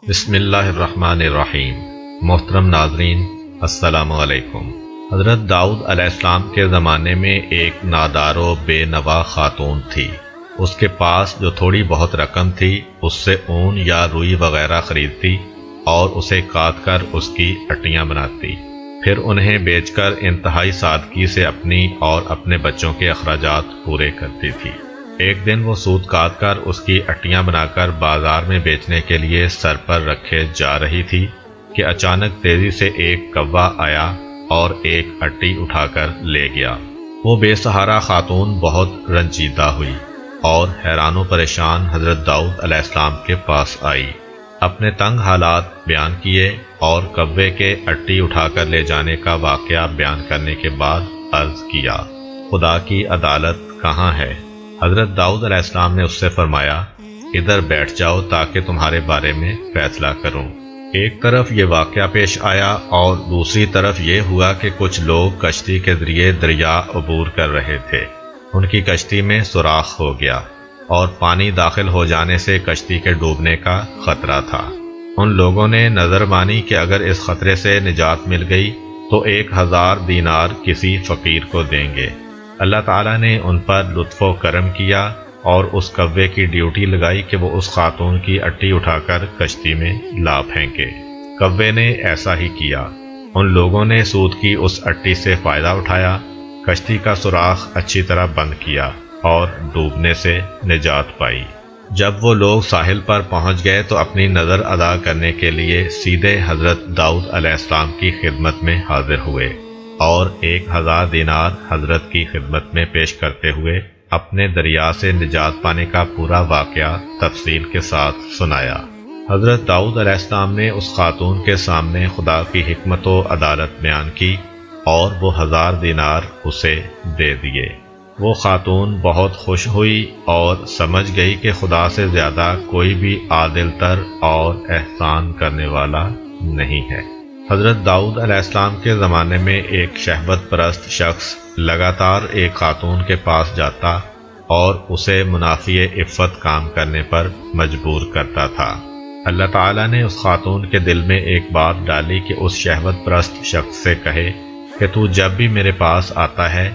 بسم اللہ الرحمن الرحیم۔ محترم ناظرین، السلام علیکم۔ حضرت داؤد علیہ السلام کے زمانے میں ایک نادار و بے نوا خاتون تھی۔ اس کے پاس جو تھوڑی بہت رقم تھی اس سے اون یا روئی وغیرہ خریدتی اور اسے کاٹ کر اس کی اٹیاں بناتی، پھر انہیں بیچ کر انتہائی سادگی سے اپنی اور اپنے بچوں کے اخراجات پورے کرتی تھی۔ ایک دن وہ سوت کاٹ کر اس کی اٹیاں بنا کر بازار میں بیچنے کے لیے سر پر رکھے جا رہی تھی کہ اچانک تیزی سے ایک کوا آیا اور ایک اٹی اٹھا کر لے گیا۔ وہ بے سہارا خاتون بہت رنجیدہ ہوئی اور حیران و پریشان حضرت داؤد علیہ السلام کے پاس آئی، اپنے تنگ حالات بیان کیے اور کوے کے اٹی اٹھا کر لے جانے کا واقعہ بیان کرنے کے بعد عرض کیا، خدا کی عدالت کہاں ہے؟ حضرت داؤد علیہ السلام نے اس سے فرمایا، ادھر بیٹھ جاؤ تاکہ تمہارے بارے میں فیصلہ کروں۔ ایک طرف یہ واقعہ پیش آیا اور دوسری طرف یہ ہوا کہ کچھ لوگ کشتی کے ذریعے دریا عبور کر رہے تھے۔ ان کی کشتی میں سوراخ ہو گیا اور پانی داخل ہو جانے سے کشتی کے ڈوبنے کا خطرہ تھا۔ ان لوگوں نے نظر مانی کہ اگر اس خطرے سے نجات مل گئی تو 1000 دینار کسی فقیر کو دیں گے۔ اللہ تعالیٰ نے ان پر لطف و کرم کیا اور اس کوے کی ڈیوٹی لگائی کہ وہ اس خاتون کی اٹی اٹھا کر کشتی میں لا پھینکے۔ کوے نے ایسا ہی کیا۔ ان لوگوں نے سود کی اس اٹی سے فائدہ اٹھایا، کشتی کا سوراخ اچھی طرح بند کیا اور ڈوبنے سے نجات پائی۔ جب وہ لوگ ساحل پر پہنچ گئے تو اپنی نظر ادا کرنے کے لیے سیدھے حضرت داؤد علیہ السلام کی خدمت میں حاضر ہوئے اور 1000 دینار حضرت کی خدمت میں پیش کرتے ہوئے اپنے دریا سے نجات پانے کا پورا واقعہ تفصیل کے ساتھ سنایا۔ حضرت داؤد علیہ السلام نے اس خاتون کے سامنے خدا کی حکمت و عدالت بیان کی اور وہ 1000 دینار اسے دے دیے۔ وہ خاتون بہت خوش ہوئی اور سمجھ گئی کہ خدا سے زیادہ کوئی بھی عادل تر اور احسان کرنے والا نہیں ہے۔ حضرت داؤد علیہ السلام کے زمانے میں ایک شہوت پرست شخص لگاتار ایک خاتون کے پاس جاتا اور اسے منافی عفت کام کرنے پر مجبور کرتا تھا۔ اللہ تعالیٰ نے اس خاتون کے دل میں ایک بات ڈالی کہ اس شہوت پرست شخص سے کہے کہ تو جب بھی میرے پاس آتا ہے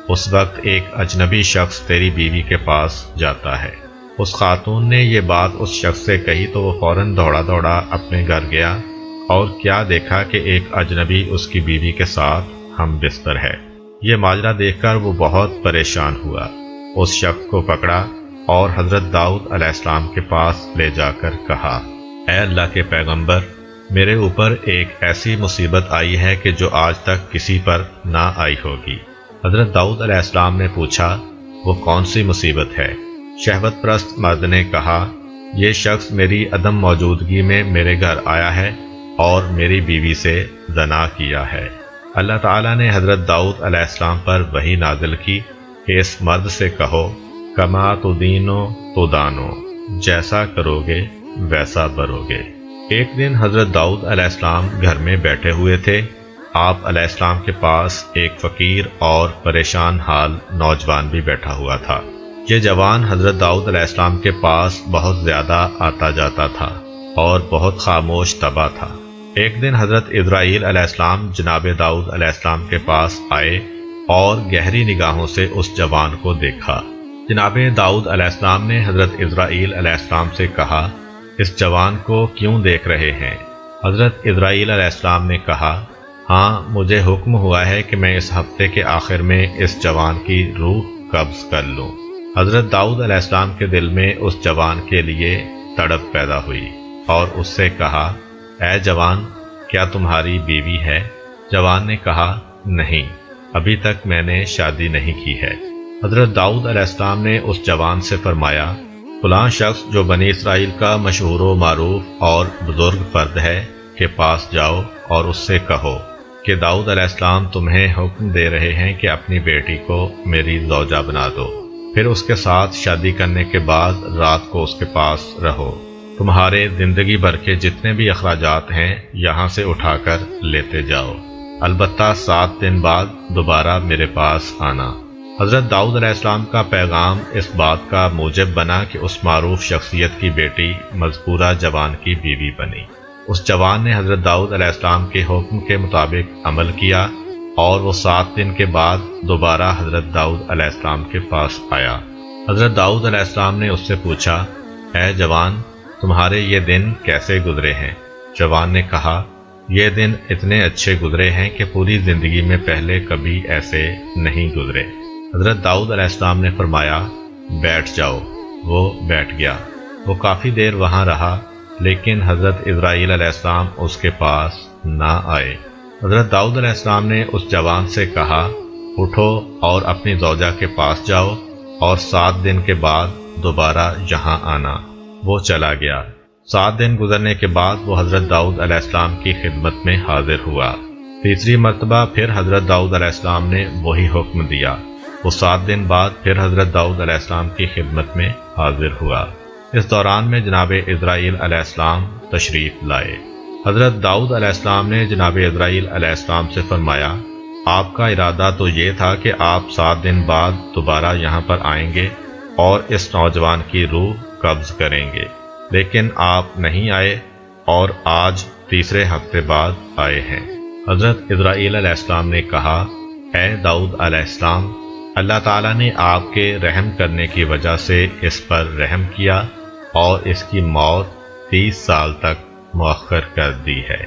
اس وقت ایک اجنبی شخص تیری بیوی کے پاس جاتا ہے۔ اس خاتون نے یہ بات اس شخص سے کہی تو وہ فوراً دوڑا دوڑا اپنے گھر گیا اور کیا دیکھا کہ ایک اجنبی اس کی بیوی کے ساتھ ہم بستر ہے۔ یہ ماجرا دیکھ کر وہ بہت پریشان ہوا، اس شخص کو پکڑا اور حضرت داؤد علیہ السلام کے پاس لے جا کر کہا، اے اللہ کے پیغمبر، میرے اوپر ایک ایسی مصیبت آئی ہے کہ جو آج تک کسی پر نہ آئی ہوگی۔ حضرت داؤد علیہ السلام نے پوچھا، وہ کون سی مصیبت ہے؟ شہوت پرست مرد نے کہا، یہ شخص میری عدم موجودگی میں میرے گھر آیا ہے اور میری بیوی سے زنا کیا ہے۔ اللہ تعالیٰ نے حضرت داؤد علیہ السلام پر وحی نازل کی کہ اس مرد سے کہو، کما تدینو تدانو، جیسا کرو گے ویسا بھرو گے۔ ایک دن حضرت داؤد علیہ السلام گھر میں بیٹھے ہوئے تھے۔ آپ علیہ السلام کے پاس ایک فقیر اور پریشان حال نوجوان بھی بیٹھا ہوا تھا۔ یہ جوان حضرت داؤد علیہ السلام کے پاس بہت زیادہ آتا جاتا تھا اور بہت خاموش طبع تھا۔ ایک دن حضرت اسرائیل علیہ السلام جناب داؤد علیہ السلام کے پاس آئے اور گہری نگاہوں سے اس جوان کو دیکھا۔ جناب داؤد علیہ السلام نے حضرت اسرائیل علیہ السلام سے کہا، اس جوان کو کیوں دیکھ رہے ہیں؟ حضرت اسرائیل علیہ السلام نے کہا، ہاں، مجھے حکم ہوا ہے کہ میں اس ہفتے کے آخر میں اس جوان کی روح قبض کر لوں۔ حضرت داؤد علیہ السلام کے دل میں اس جوان کے لیے تڑپ پیدا ہوئی اور اس سے کہا، اے جوان، کیا تمہاری بیوی ہے؟ جوان نے کہا، نہیں، ابھی تک میں نے شادی نہیں کی ہے۔ حضرت داؤد علیہ السلام نے اس جوان سے فرمایا، فلاں شخص جو بنی اسرائیل کا مشہور و معروف اور بزرگ فرد ہے کے پاس جاؤ اور اس سے کہو کہ داؤد علیہ السلام تمہیں حکم دے رہے ہیں کہ اپنی بیٹی کو میری زوجہ بنا دو، پھر اس کے ساتھ شادی کرنے کے بعد رات کو اس کے پاس رہو۔ تمہارے زندگی بھر کے جتنے بھی اخراجات ہیں یہاں سے اٹھا کر لیتے جاؤ، البتہ 7 دن بعد دوبارہ میرے پاس آنا۔ حضرت داؤد علیہ السلام کا پیغام اس بات کا موجب بنا کہ اس معروف شخصیت کی بیٹی مذکورہ جوان کی بیوی بنی۔ اس جوان نے حضرت داؤد علیہ السلام کے حکم کے مطابق عمل کیا اور وہ 7 دن کے بعد دوبارہ حضرت داؤد علیہ السلام کے پاس آیا۔ حضرت داؤد علیہ السلام نے اس سے پوچھا، اے جوان، تمہارے یہ دن کیسے گزرے ہیں؟ جوان نے کہا، یہ دن اتنے اچھے گزرے ہیں کہ پوری زندگی میں پہلے کبھی ایسے نہیں گزرے۔ حضرت داؤد علیہ السلام نے فرمایا، بیٹھ جاؤ۔ وہ بیٹھ گیا۔ وہ کافی دیر وہاں رہا، لیکن حضرت اسرائیل علیہ السلام اس کے پاس نہ آئے۔ حضرت داؤد علیہ السلام نے اس جوان سے کہا، اٹھو اور اپنی زوجہ کے پاس جاؤ اور 7 دن کے بعد دوبارہ یہاں آنا۔ وہ چلا گیا۔ 7 دن گزرنے کے بعد وہ حضرت داؤد علیہ السلام کی خدمت میں حاضر ہوا۔ تیسری مرتبہ پھر حضرت داؤد علیہ السلام نے وہی حکم دیا۔ وہ 7 دن بعد پھر حضرت داؤد علیہ السلام کی خدمت میں حاضر ہوا۔ اس دوران میں جناب اسرائیل علیہ السلام تشریف لائے۔ حضرت داؤد علیہ السلام نے جناب اسرائیل علیہ السلام سے فرمایا، آپ کا ارادہ تو یہ تھا کہ آپ 7 دن بعد دوبارہ یہاں پر آئیں گے اور اس نوجوان کی روح قبض کریں گے، لیکن آپ نہیں آئے اور آج تیسرے ہفتے بعد آئے ہیں۔ حضرت اسرائیل علیہ السلام نے کہا، اے داؤد علیہ السلام، اللہ تعالیٰ نے آپ کے رحم کرنے کی وجہ سے اس پر رحم کیا اور اس کی موت 30 سال تک مؤخر کر دی ہے۔